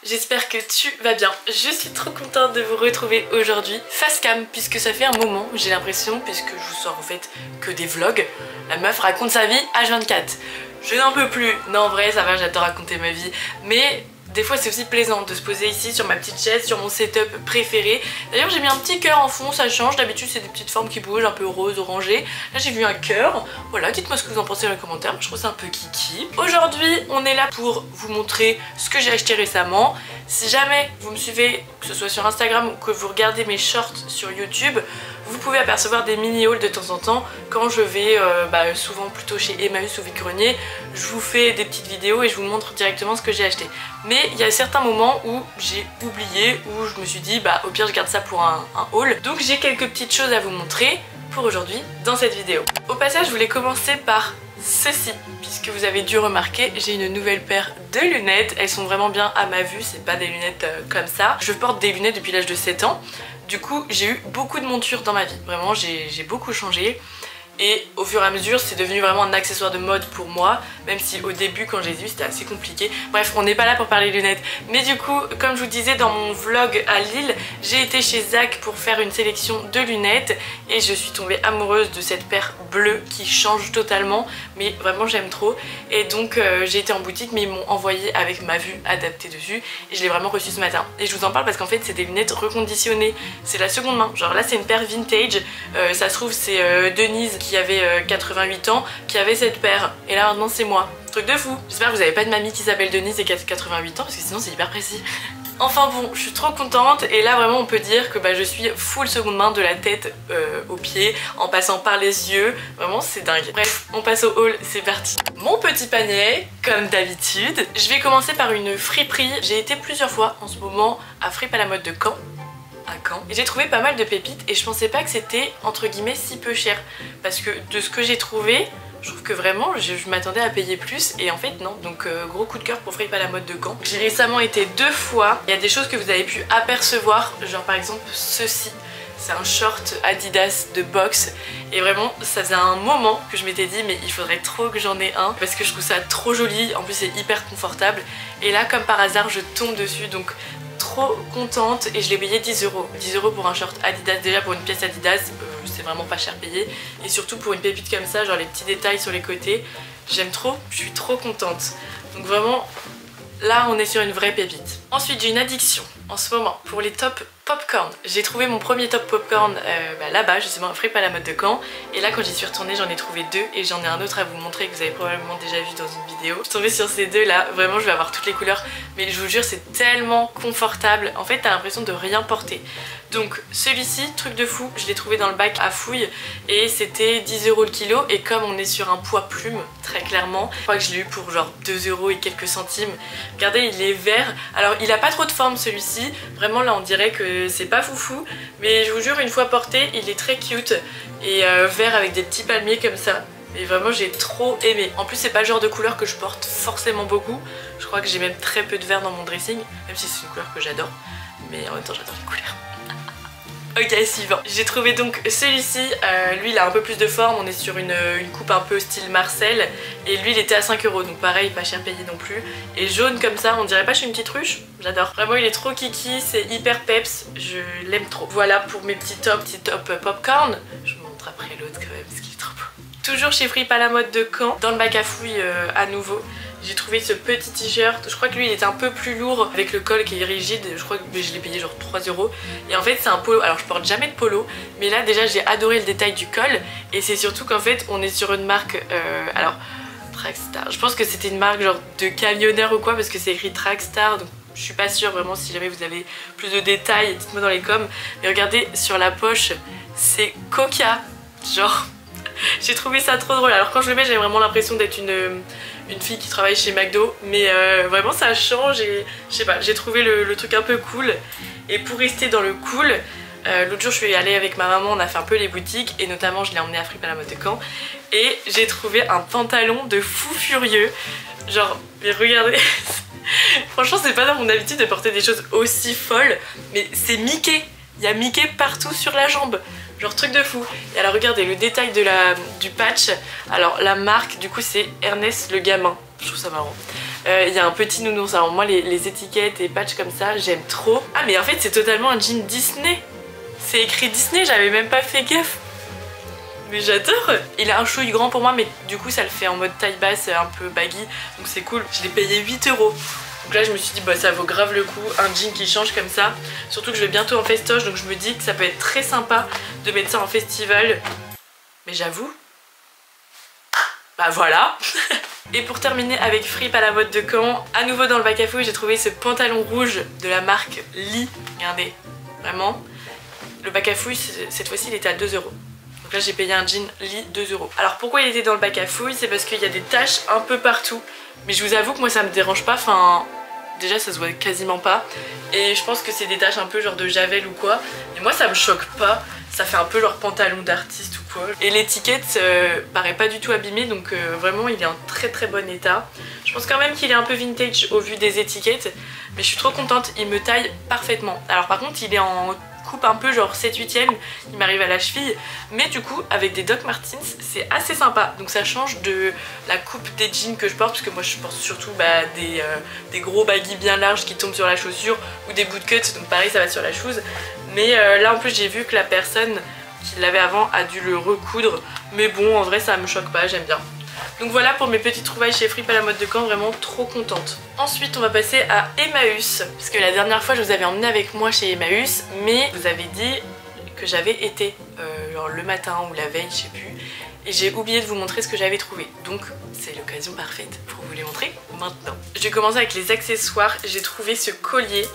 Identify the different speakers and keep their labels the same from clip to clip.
Speaker 1: j'espère que tu vas bien. Je suis trop contente de vous retrouver aujourd'hui face cam, puisque ça fait un moment, j'ai l'impression, puisque je vous sors en fait que des vlogs. La meuf raconte sa vie H24. Je n'en peux plus. Non, en vrai ça va, j'adore raconter ma vie, mais des fois c'est aussi plaisant de se poser ici sur ma petite chaise, sur mon setup préféré. D'ailleurs j'ai mis un petit cœur en fond, ça change, d'habitude c'est des petites formes qui bougent, un peu rose, orangé. Là j'ai vu un cœur, voilà, dites-moi ce que vous en pensez dans les commentaires, je trouve ça un peu kiki. Aujourd'hui on est là pour vous montrer ce que j'ai acheté récemment. Si jamais vous me suivez, que ce soit sur Instagram ou que vous regardez mes shorts sur YouTube, vous pouvez apercevoir des mini hauls de temps en temps. Quand je vais souvent plutôt chez Emmaüs ou Vide-Grenier, je vous fais des petites vidéos et je vous montre directement ce que j'ai acheté. Mais il y a certains moments où j'ai oublié, où je me suis dit au pire je garde ça pour un haul. Donc j'ai quelques petites choses à vous montrer pour aujourd'hui dans cette vidéo. Au passage je voulais commencer par ceci, puisque vous avez dû remarquer, j'ai une nouvelle paire de lunettes. Elles sont vraiment bien à ma vue, c'est pas des lunettes comme ça. Je porte des lunettes depuis l'âge de 7 ans. Du coup j'ai eu beaucoup de montures dans ma vie, vraiment j'ai beaucoup changé. Et au fur et à mesure c'est devenu vraiment un accessoire de mode pour moi, même si au début quand je les ai eu c'était assez compliqué. Bref, on n'est pas là pour parler lunettes. Mais du coup, comme je vous disais dans mon vlog à Lille, j'ai été chez Zach pour faire une sélection de lunettes et je suis tombée amoureuse de cette paire bleue qui change totalement, mais vraiment j'aime trop. Et donc j'ai été en boutique, mais ils m'ont envoyé avec ma vue adaptée dessus et je l'ai vraiment reçue ce matin. Et je vous en parle parce qu'en fait c'est des lunettes reconditionnées, c'est la seconde main. Genre là c'est une paire vintage, ça se trouve c'est Denise qui avait 88 ans qui avait cette paire, et là maintenant c'est moi. Truc de fou. J'espère que vous n'avez pas de mamie qui s'appelle Denise et qui a 88 ans parce que sinon c'est hyper précis. Enfin bon, je suis trop contente et là vraiment on peut dire que je suis full seconde main de la tête aux pieds en passant par les yeux, vraiment c'est dingue. Bref, on passe au haul, c'est parti. Mon petit panier, comme d'habitude. Je vais commencer par une friperie. J'ai été plusieurs fois en ce moment à Fripe à la mode de Caen. Et j'ai trouvé pas mal de pépites et je pensais pas que c'était entre guillemets si peu cher, parce que de ce que j'ai trouvé je trouve que vraiment je m'attendais à payer plus et en fait non. Donc gros coup de cœur pour Fripe à la mode de Caen. J'ai récemment été 2 fois. Il y a des choses que vous avez pu apercevoir, genre par exemple ceci. C'est un short Adidas de boxe et vraiment ça faisait un moment que je m'étais dit mais il faudrait trop que j'en ai un parce que je trouve ça trop joli, en plus c'est hyper confortable et là comme par hasard je tombe dessus, donc trop contente et je l'ai payé 10 €. 10 € pour un short Adidas, déjà pour une pièce Adidas c'est vraiment pas cher payé, et surtout pour une pépite comme ça, genre les petits détails sur les côtés, j'aime trop, je suis trop contente. Donc vraiment là on est sur une vraie pépite. Ensuite j'ai une addiction en ce moment pour les tops popcorn. J'ai trouvé mon premier top popcorn là-bas justement à Fripe à la mode de Caen, et là quand j'y suis retournée j'en ai trouvé 2 et j'en ai un autre à vous montrer que vous avez probablement déjà vu dans une vidéo. Je suis tombée sur ces deux là, vraiment je vais avoir toutes les couleurs, mais je vous jure c'est tellement confortable, en fait t'as l'impression de rien porter. Donc celui-ci, truc de fou, je l'ai trouvé dans le bac à fouille et c'était 10 € le kilo, et comme on est sur un poids plume très clairement, je crois que je l'ai eu pour genre 2 € et quelques centimes. Regardez, il est vert, alors il a pas trop de forme celui-ci, vraiment là on dirait que c'est pas foufou, mais je vous jure une fois porté il est très cute et vert avec des petits palmiers comme ça. Et vraiment j'ai trop aimé. En plus c'est pas le genre de couleur que je porte forcément beaucoup. Je crois que j'ai même très peu de vert dans mon dressing, même si c'est une couleur que j'adore, mais en même temps j'adore les couleurs. Ok, suivant. J'ai trouvé donc celui-ci, lui il a un peu plus de forme, on est sur une coupe un peu style Marcel, et lui il était à 5 €, donc pareil, pas cher payé non plus. Et jaune comme ça, on dirait pas je suis une petite ruche, j'adore. Vraiment il est trop kiki, c'est hyper peps, je l'aime trop. Voilà pour mes petits tops popcorn. Je vous montre après l'autre quand même parce qu'il est trop beau. Toujours chez Fripe à la mode de Caen, dans le bac à fouille à nouveau. J'ai trouvé ce petit t-shirt, je crois que lui il était un peu plus lourd avec le col qui est rigide, je crois que je l'ai payé genre 3 €. Et en fait c'est un polo, alors je porte jamais de polo, mais là déjà j'ai adoré le détail du col, et c'est surtout qu'en fait on est sur une marque, alors Trackstar, je pense que c'était une marque genre de camionneur ou quoi parce que c'est écrit Trackstar, donc je suis pas sûre vraiment. Si jamais vous avez plus de détails dites-moi dans les coms, mais regardez sur la poche c'est Coca, genre j'ai trouvé ça trop drôle. Alors quand je le mets j'ai vraiment l'impression d'être une fille qui travaille chez McDo, mais vraiment ça change et je sais pas, j'ai trouvé le truc un peu cool. Et pour rester dans le cool, l'autre jour je suis allée avec ma maman, on a fait un peu les boutiques et notamment je l'ai emmené à Fripe à la mode de Caen et j'ai trouvé un pantalon de fou furieux, genre mais regardez franchement c'est pas dans mon habitude de porter des choses aussi folles, mais c'est Mickey, il y a Mickey partout sur la jambe, genre truc de fou. Et alors regardez le détail du patch, alors la marque du coup c'est Ernest le gamin, je trouve ça marrant. Il y a un petit nounours. Alors moi les étiquettes et patchs comme ça j'aime trop. Ah mais en fait c'est totalement un jean Disney. C'est écrit Disney, j'avais même pas fait gaffe. Mais j'adore. Il a un chouille grand pour moi mais du coup ça le fait en mode taille basse un peu baggy. Donc c'est cool. Je l'ai payé 8 €. Donc là je me suis dit bah ça vaut grave le coup, un jean qui change comme ça. Surtout que je vais bientôt en festoche donc je me dis que ça peut être très sympa de mettre ça en festival. Mais j'avoue, bah voilà. Et pour terminer avec Fripe à la mode de Caen, à nouveau dans le bac à fouilles j'ai trouvé ce pantalon rouge de la marque Lee. Regardez, vraiment. Le bac à fouilles cette fois-ci il était à 2 €. Donc là j'ai payé un jean Lee 2 €. Alors pourquoi il était dans le bac à fouilles? C'est parce qu'il y a des taches un peu partout. Mais je vous avoue que moi ça me dérange pas, enfin déjà ça se voit quasiment pas. Et je pense que c'est des taches un peu genre de javel ou quoi. Et moi ça me choque pas, ça fait un peu genre pantalon d'artiste ou quoi. Et l'étiquette paraît pas du tout abîmée donc vraiment il est en très très bon état. Je pense quand même qu'il est un peu vintage au vu des étiquettes. Mais je suis trop contente, il me taille parfaitement. Alors par contre il est en coupe un peu genre 7/8e, il m'arrive à la cheville, mais du coup avec des Doc Martens c'est assez sympa, donc ça change de la coupe des jeans que je porte parce que moi je porte surtout des gros baggy bien larges qui tombent sur la chaussure ou des bootcuts, donc pareil ça va sur la chose. Mais là en plus j'ai vu que la personne qui l'avait avant a dû le recoudre, mais bon en vrai ça me choque pas, j'aime bien. Donc voilà pour mes petites trouvailles chez Fripe à la mode de Caen, vraiment trop contente. Ensuite on va passer à Emmaüs, parce que la dernière fois je vous avais emmené avec moi chez Emmaüs, mais je vous avais dit que j'avais été genre le matin ou la veille, je sais plus, et j'ai oublié de vous montrer ce que j'avais trouvé. Donc c'est l'occasion parfaite pour vous les montrer maintenant. Je vais commencer avec les accessoires, j'ai trouvé ce collier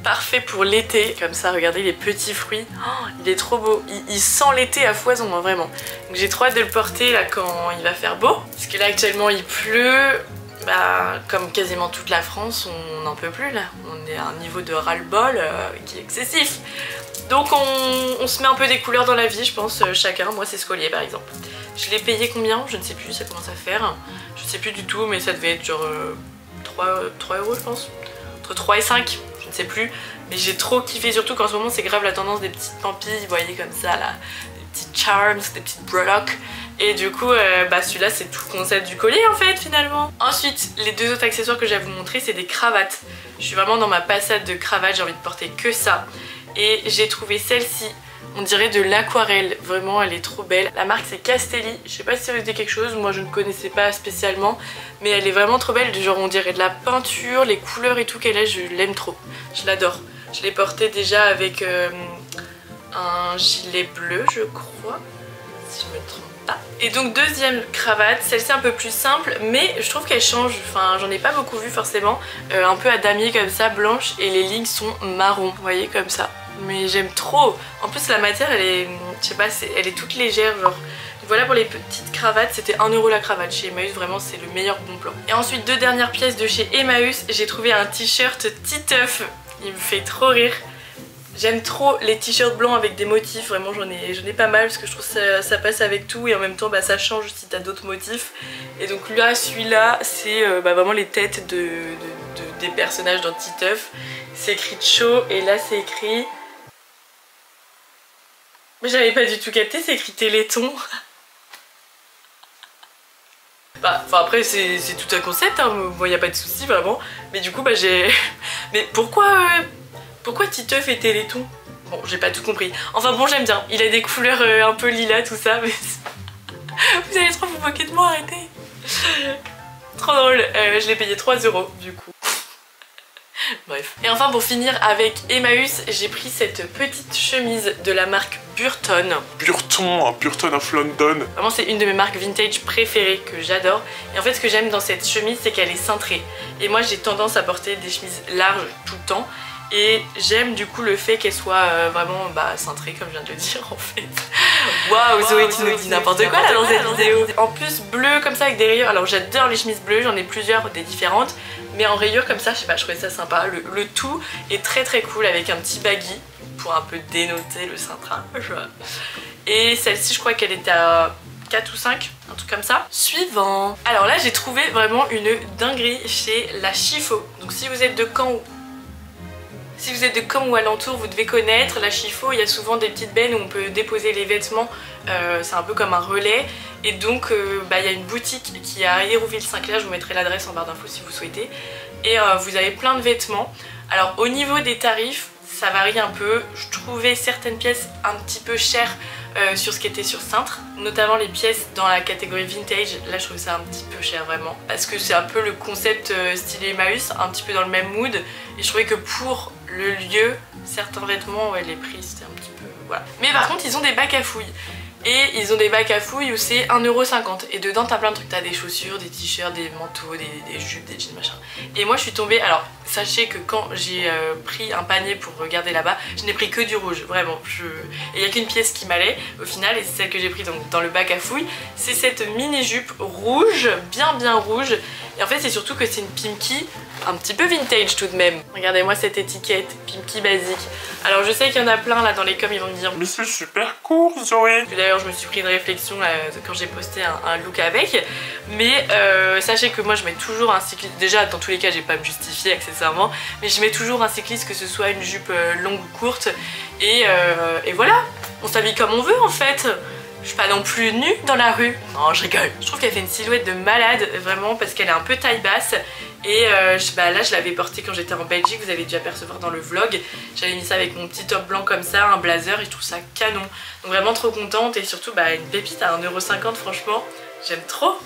Speaker 1: parfait pour l'été, comme ça regardez les petits fruits, oh, il est trop beau, il sent l'été à foison hein, vraiment. Donc j'ai trop hâte de le porter là quand il va faire beau, parce que là actuellement il pleut, bah comme quasiment toute la France on n'en peut plus là, on est à un niveau de ras-le-bol qui est excessif. Donc on se met un peu des couleurs dans la vie je pense chacun, moi c'est ce collier par exemple. Je l'ai payé combien? Je ne sais plus, ça commence à faire, je sais plus du tout mais ça devait être genre 3 € je pense, entre 3 et 5. Je ne sais plus, mais j'ai trop kiffé, surtout qu'en ce moment c'est grave la tendance des petites pampilles, vous voyez comme ça là, des petites charms, des petites breloques. Et du coup bah celui-là c'est tout le concept du collier en fait finalement. Ensuite les deux autres accessoires que j'ai à vous montrer c'est des cravates. Je suis vraiment dans ma passade de cravates, j'ai envie de porter que ça. Et j'ai trouvé celle-ci, on dirait de l'aquarelle, vraiment elle est trop belle. La marque c'est Castelli, je sais pas si ça vous dit quelque chose, moi je ne connaissais pas spécialement. Mais elle est vraiment trop belle, genre on dirait de la peinture, les couleurs et tout qu'elle a, je l'aime trop. Je l'adore. Je l'ai portée déjà avec un gilet bleu je crois, si je me trompe pas. Et donc deuxième cravate, celle-ci un peu plus simple mais je trouve qu'elle change, enfin j'en ai pas beaucoup vu forcément. Un peu à damier comme ça, blanche et les lignes sont marron, vous voyez comme ça. Mais j'aime trop. En plus la matière elle est, je sais pas, elle est toute légère genre. Voilà pour les petites cravates, c'était 1 € la cravate chez Emmaüs, vraiment c'est le meilleur bon plan. Et ensuite deux dernières pièces de chez Emmaüs, j'ai trouvé un t-shirt Titeuf, il me fait trop rire. J'aime trop les t-shirts blancs avec des motifs, vraiment j'en ai pas mal parce que je trouve que ça passe avec tout et en même temps bah, ça change si t'as d'autres motifs. Et donc là, celui-là, c'est vraiment les têtes des personnages dans Titeuf. C'est écrit Cho et là c'est écrit... Mais j'avais pas du tout capté, c'est écrit Téléthon. Bah, enfin après c'est tout un concept, hein, moi y a pas de souci vraiment. Mais du coup bah j'ai... Mais pourquoi Titeuf et Téléthon? Bon j'ai pas tout compris. Enfin bon j'aime bien, il a des couleurs un peu lilas tout ça mais... Vous allez trop vous moquer de moi, arrêtez. Trop drôle, je l'ai payé 3 € du coup. Bref. Et enfin pour finir avec Emmaüs, j'ai pris cette petite chemise de la marque Burton. Burton of London. Vraiment c'est une de mes marques vintage préférées que j'adore. Et en fait ce que j'aime dans cette chemise c'est qu'elle est cintrée. Et moi j'ai tendance à porter des chemises larges tout le temps. Et j'aime du coup le fait qu'elle soit vraiment cintrée comme je viens de le dire en fait. Waouh, Zoé tu nous dis n'importe quoi là dans cette vidéo. En plus bleu comme ça avec des rayures, alors j'adore les chemises bleues, j'en ai plusieurs des différentes. Mais en rayures comme ça, je sais pas, je trouvais ça sympa. Le tout est très très cool avec un petit baggy pour un peu dénoter le cintrage. Et celle-ci je crois qu'elle était à 4 ou 5, un truc comme ça. Suivant. Alors là j'ai trouvé vraiment une dinguerie chez La Chifo. Donc si vous êtes de Caen Si vous êtes de Com ou alentour, vous devez connaître la Chifo. Il y a souvent des petites bennes où on peut déposer les vêtements. C'est un peu comme un relais. Et donc il y a une boutique qui est à Hérouville-Saint-Clair. Je vous mettrai l'adresse en barre d'infos si vous souhaitez. Et vous avez plein de vêtements. Alors au niveau des tarifs, ça varie un peu. Je trouvais certaines pièces un petit peu chères sur ce qui était sur Cintre, notamment les pièces dans la catégorie vintage. Là je trouve ça un petit peu cher vraiment, parce que c'est un peu le concept style Emmaüs, un petit peu dans le même mood, et je trouvais que pour le lieu, certains vêtements, ouais, les prix c'était un petit peu... voilà. Mais par contre ils ont des bacs à fouilles. Et ils ont des bacs à fouilles où c'est 1,50 €. Et dedans t'as plein de trucs, t'as des chaussures, des t-shirts, des manteaux, des jupes, des jeans, machin. Et moi je suis tombée, alors sachez que quand j'ai pris un panier pour regarder là-bas, je n'ai pris que du rouge, vraiment. Et il n'y a qu'une pièce qui m'allait au final, et c'est celle que j'ai pris dans le bac à fouilles. C'est cette mini jupe rouge, bien rouge. Et en fait c'est surtout que c'est une Pimkie un petit peu vintage tout de même. Regardez-moi cette étiquette, Pimkie basique. Alors je sais qu'il y en a plein là dans les coms, ils vont me dire mais c'est super court Zoé. D'ailleurs je me suis pris une réflexion quand j'ai posté un look avec. Mais sachez que moi je mets toujours un cycliste, déjà dans tous les cas j'ai pas à me justifier accessoirement, mais je mets toujours un cycliste, que ce soit une jupe longue ou courte. Et voilà, on s'habille comme on veut en fait. Je suis pas non plus nue dans la rue. Non, je rigole. Je trouve qu'elle fait une silhouette de malade, vraiment, parce qu'elle est un peu taille basse. Et là, je l'avais portée quand j'étais en Belgique, vous avez dû apercevoir dans le vlog. J'avais mis ça avec mon petit top blanc comme ça, un blazer, et je trouve ça canon. Donc vraiment trop contente, et surtout une pépite à 1,50 €, franchement, j'aime trop.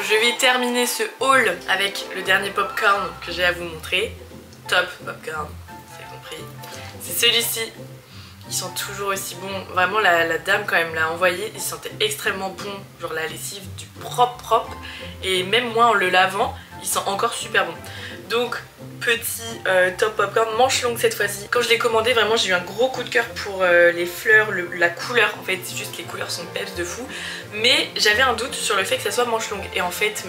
Speaker 1: Je vais terminer ce haul avec le dernier popcorn que j'ai à vous montrer. Top popcorn, c'est compris. C'est celui-ci. Ils sont toujours aussi bons. Vraiment la dame quand elle me l'a envoyé, ils sentaient extrêmement bon. Genre la lessive du propre. Et même moi en le lavant, il sent encore super bon. Donc petit top popcorn manche longue cette fois-ci. Quand je l'ai commandé, vraiment j'ai eu un gros coup de cœur pour les fleurs, la couleur. En fait c'est juste les couleurs sont peps de fou. Mais j'avais un doute sur le fait que ça soit manche longue. Et en fait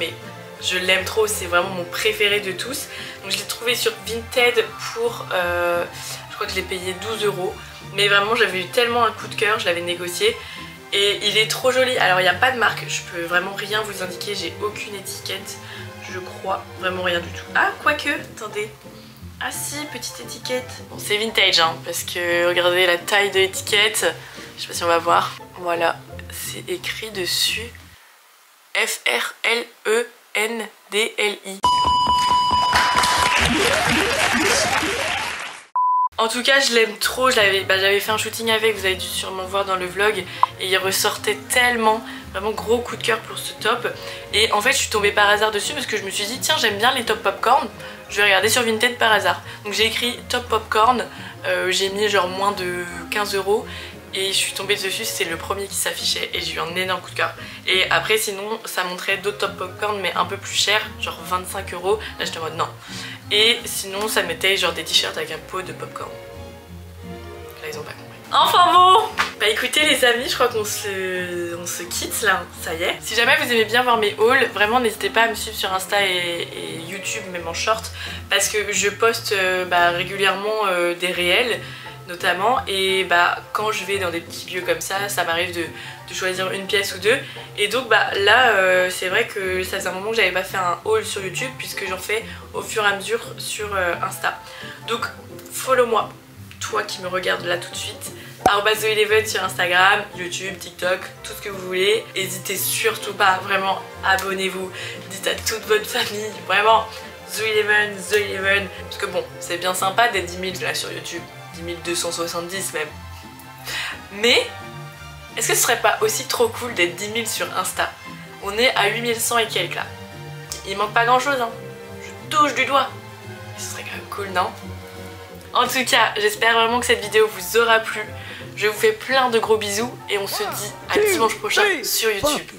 Speaker 1: je l'aime trop, c'est vraiment mon préféré de tous. Donc je l'ai trouvé sur Vinted pour... je crois que je l'ai payé 12 €. Mais vraiment j'avais eu tellement un coup de cœur, je l'avais négocié. Et il est trop joli. Alors il n'y a pas de marque, je peux vraiment rien vous indiquer, j'ai aucune étiquette. Je crois, vraiment rien du tout. Ah, quoique, attendez. Ah si, petite étiquette. Bon, c'est vintage, hein, parce que regardez la taille de l'étiquette. Je sais pas si on va voir. Voilà, c'est écrit dessus FRLENDLI. En tout cas je l'aime trop, j'avais fait un shooting avec, vous avez dû sûrement voir dans le vlog, et il ressortait tellement, vraiment gros coup de cœur pour ce top. Et en fait je suis tombée par hasard dessus parce que je me suis dit tiens j'aime bien les top popcorn, je vais regarder sur Vinted par hasard. Donc j'ai écrit top popcorn, j'ai mis genre moins de 15 € et je suis tombée dessus, c'est le premier qui s'affichait et j'ai eu un énorme coup de cœur. Et après sinon ça montrait d'autres top popcorn mais un peu plus cher, genre 25 €, là j'étais en mode non. Et sinon ça mettait genre des t-shirts avec un pot de popcorn. Là ils ont pas compris. Enfin bon, bah écoutez les amis, je crois qu'on se quitte là, ça y est. Si jamais vous aimez bien voir mes hauls, vraiment n'hésitez pas à me suivre sur Insta et YouTube, même en short, parce que je poste régulièrement des réels notamment, et quand je vais dans des petits lieux comme ça m'arrive de choisir une pièce ou deux, et donc là c'est vrai que ça faisait un moment que j'avais pas fait un haul sur YouTube, puisque j'en fais au fur et à mesure sur Insta. Donc follow moi, toi qui me regardes là tout de suite, @zoeleven sur Instagram, YouTube, TikTok, tout ce que vous voulez. N'hésitez surtout pas, vraiment abonnez-vous, dites à toute votre famille, vraiment Zoeleven, parce que bon c'est bien sympa d'être 10 000 là sur YouTube, 10 270 même, mais est-ce que ce serait pas aussi trop cool d'être 10 000 sur Insta? On est à 8100 et quelques là, il manque pas grand chose hein, je touche du doigt, ce serait quand même cool non? En tout cas, j'espère vraiment que cette vidéo vous aura plu. Je vous fais plein de gros bisous et on se dit à dimanche prochain sur YouTube.